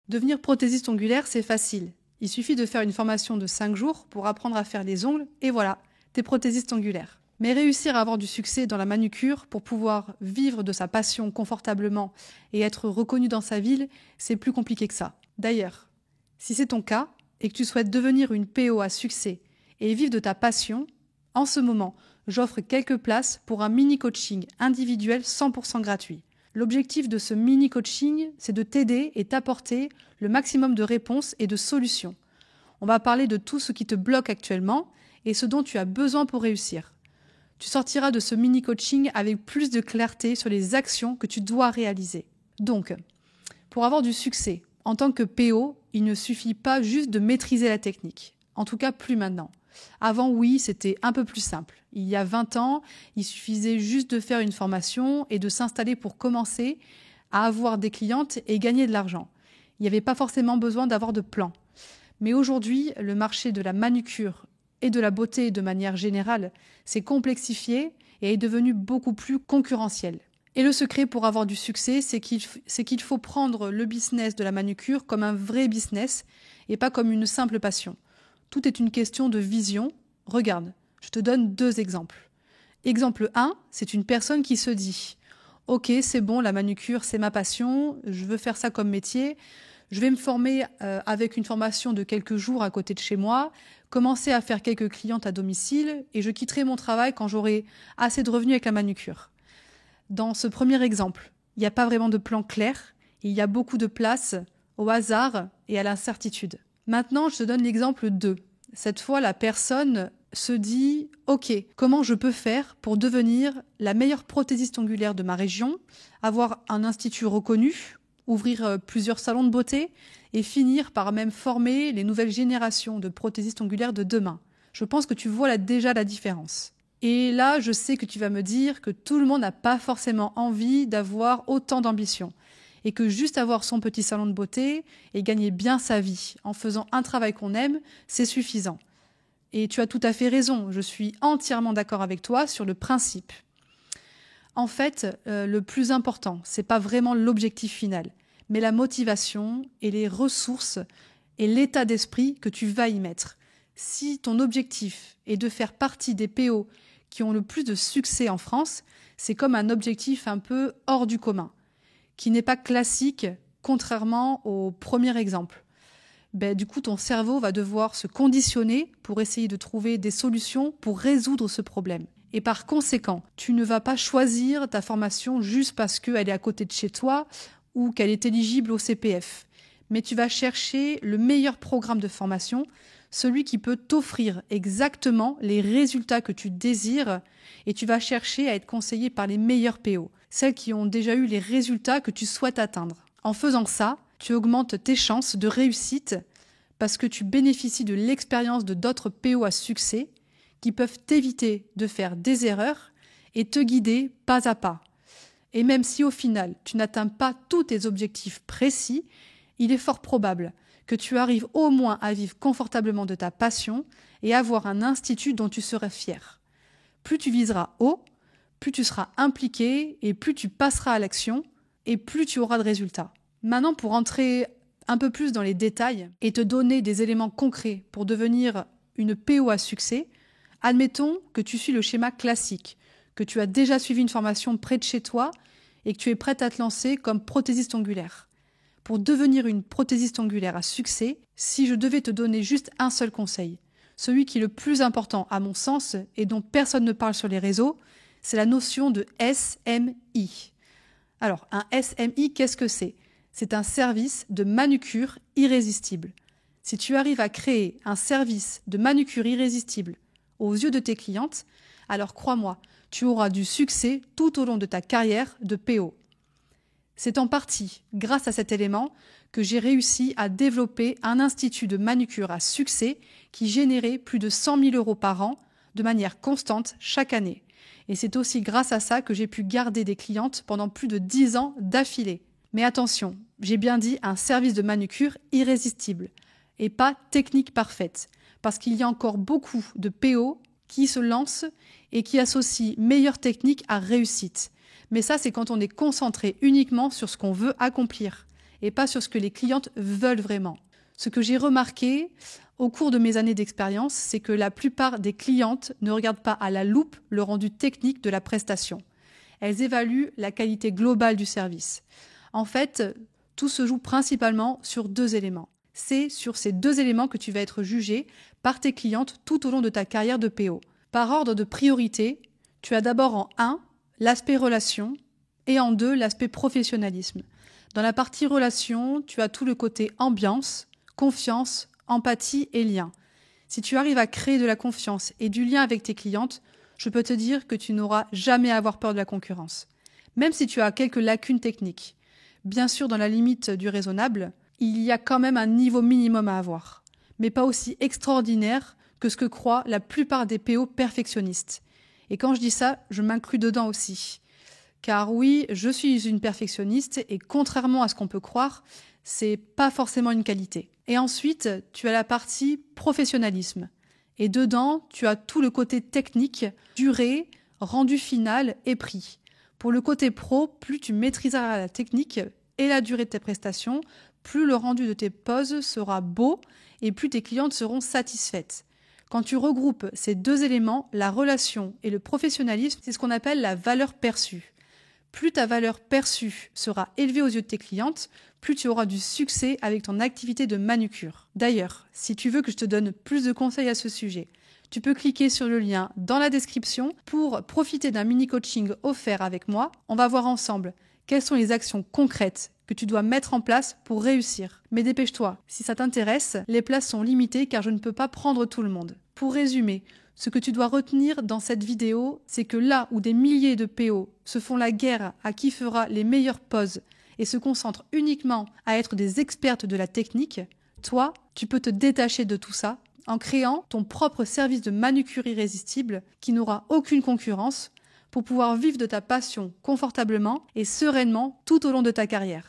Devenir prothésiste ongulaire, c'est facile. Il suffit de faire une formation de 5 jours pour apprendre à faire les ongles et voilà, t'es prothésiste ongulaire. Mais réussir à avoir du succès dans la manucure pour pouvoir vivre de sa passion confortablement et être reconnu dans sa ville, c'est plus compliqué que ça. D'ailleurs, si c'est ton cas et que tu souhaites devenir une PO à succès et vivre de ta passion, en ce moment, j'offre quelques places pour un mini-coaching individuel 100% gratuit. L'objectif de ce mini-coaching, c'est de t'aider et t'apporter le maximum de réponses et de solutions. On va parler de tout ce qui te bloque actuellement et ce dont tu as besoin pour réussir. Tu sortiras de ce mini-coaching avec plus de clarté sur les actions que tu dois réaliser. Donc, pour avoir du succès, en tant que PO, il ne suffit pas juste de maîtriser la technique. En tout cas, plus maintenant. Avant, oui, c'était un peu plus simple. Il y a 20 ans, il suffisait juste de faire une formation et de s'installer pour commencer à avoir des clientes et gagner de l'argent. Il n'y avait pas forcément besoin d'avoir de plan. Mais aujourd'hui, le marché de la manucure et de la beauté de manière générale s'est complexifié et est devenu beaucoup plus concurrentiel. Et le secret pour avoir du succès, c'est qu'il faut prendre le business de la manucure comme un vrai business et pas comme une simple passion. Tout est une question de vision. Regarde, je te donne 2 exemples. Exemple 1, c'est une personne qui se dit « Ok, c'est bon, la manucure, c'est ma passion, je veux faire ça comme métier, je vais me former avec une formation de quelques jours à côté de chez moi, commencer à faire quelques clientes à domicile et je quitterai mon travail quand j'aurai assez de revenus avec la manucure. » Dans ce premier exemple, il n'y a pas vraiment de plan clair, il y a beaucoup de place au hasard et à l'incertitude. Maintenant, je te donne l'exemple 2. Cette fois, la personne se dit « Ok, comment je peux faire pour devenir la meilleure prothésiste ongulaire de ma région, avoir un institut reconnu, ouvrir plusieurs salons de beauté et finir par même former les nouvelles générations de prothésistes ongulaires de demain ?» Je pense que tu vois déjà la différence. Et là, je sais que tu vas me dire que tout le monde n'a pas forcément envie d'avoir autant d'ambition et que juste avoir son petit salon de beauté et gagner bien sa vie en faisant un travail qu'on aime, c'est suffisant. Et tu as tout à fait raison, je suis entièrement d'accord avec toi sur le principe. En fait, le plus important, c'est pas vraiment l'objectif final, mais la motivation et les ressources et l'état d'esprit que tu vas y mettre. Si ton objectif est de faire partie des PO qui ont le plus de succès en France, c'est comme un objectif un peu hors du commun, qui n'est pas classique, contrairement au premier exemple. Du coup, ton cerveau va devoir se conditionner pour essayer de trouver des solutions pour résoudre ce problème. Et par conséquent, tu ne vas pas choisir ta formation juste parce qu'elle est à côté de chez toi ou qu'elle est éligible au CPF. Mais tu vas chercher le meilleur programme de formation, celui qui peut t'offrir exactement les résultats que tu désires et tu vas chercher à être conseillé par les meilleures PO, celles qui ont déjà eu les résultats que tu souhaites atteindre. En faisant ça, tu augmentes tes chances de réussite parce que tu bénéficies de l'expérience de d'autres PO à succès qui peuvent t'éviter de faire des erreurs et te guider pas à pas. Et même si au final, tu n'atteins pas tous tes objectifs précis, il est fort probable que tu arrives au moins à vivre confortablement de ta passion et avoir un institut dont tu seras fier. Plus tu viseras haut, plus tu seras impliqué et plus tu passeras à l'action et plus tu auras de résultats. Maintenant, pour entrer un peu plus dans les détails et te donner des éléments concrets pour devenir une PO à succès, admettons que tu suis le schéma classique, que tu as déjà suivi une formation près de chez toi et que tu es prête à te lancer comme prothésiste ongulaire. Pour devenir une prothésiste ongulaire à succès, si je devais te donner juste un seul conseil, celui qui est le plus important à mon sens et dont personne ne parle sur les réseaux, c'est la notion de SMI. Alors, un SMI, qu'est-ce que c'est ? C'est un service de manucure irrésistible. Si tu arrives à créer un service de manucure irrésistible aux yeux de tes clientes, alors crois-moi, tu auras du succès tout au long de ta carrière de PO. C'est en partie grâce à cet élément que j'ai réussi à développer un institut de manucure à succès qui générait plus de 100 000 € par an de manière constante chaque année. Et c'est aussi grâce à ça que j'ai pu garder des clientes pendant plus de 10 ans d'affilée. Mais attention, j'ai bien dit un service de manucure irrésistible et pas technique parfaite, parce qu'il y a encore beaucoup de PO qui se lancent et qui associent meilleure technique à réussite. Mais ça, c'est quand on est concentré uniquement sur ce qu'on veut accomplir. et pas sur ce que les clientes veulent vraiment. Ce que j'ai remarqué au cours de mes années d'expérience, c'est que la plupart des clientes ne regardent pas à la loupe le rendu technique de la prestation. Elles évaluent la qualité globale du service. En fait, tout se joue principalement sur 2 éléments. C'est sur ces 2 éléments que tu vas être jugé par tes clientes tout au long de ta carrière de PO. Par ordre de priorité, tu as d'abord en 1 l'aspect relation et en 2 l'aspect professionnalisme. Dans la partie relation, tu as tout le côté ambiance, confiance, empathie et lien. Si tu arrives à créer de la confiance et du lien avec tes clientes, je peux te dire que tu n'auras jamais à avoir peur de la concurrence. Même si tu as quelques lacunes techniques. Bien sûr, dans la limite du raisonnable, il y a quand même un niveau minimum à avoir. Mais pas aussi extraordinaire que ce que croient la plupart des PO perfectionnistes. Et quand je dis ça, je m'inclus dedans aussi. Car oui, je suis une perfectionniste et contrairement à ce qu'on peut croire, c'est pas forcément une qualité. Et ensuite, tu as la partie professionnalisme. Et dedans, tu as tout le côté technique, durée, rendu final et prix. Pour le côté pro, plus tu maîtriseras la technique et la durée de tes prestations, plus le rendu de tes poses sera beau et plus tes clientes seront satisfaites. Quand tu regroupes ces 2 éléments, la relation et le professionnalisme, c'est ce qu'on appelle la valeur perçue. Plus ta valeur perçue sera élevée aux yeux de tes clientes, plus tu auras du succès avec ton activité de manucure. D'ailleurs, si tu veux que je te donne plus de conseils à ce sujet, tu peux cliquer sur le lien dans la description pour profiter d'un mini-coaching offert avec moi. On va voir ensemble quelles sont les actions concrètes que tu dois mettre en place pour réussir. Mais dépêche-toi, si ça t'intéresse, les places sont limitées car je ne peux pas prendre tout le monde. Pour résumer, ce que tu dois retenir dans cette vidéo, c'est que là où des milliers de PO se font la guerre à qui fera les meilleures poses et se concentrent uniquement à être des expertes de la technique, toi, tu peux te détacher de tout ça en créant ton propre service de manucure irrésistible qui n'aura aucune concurrence pour pouvoir vivre de ta passion confortablement et sereinement tout au long de ta carrière.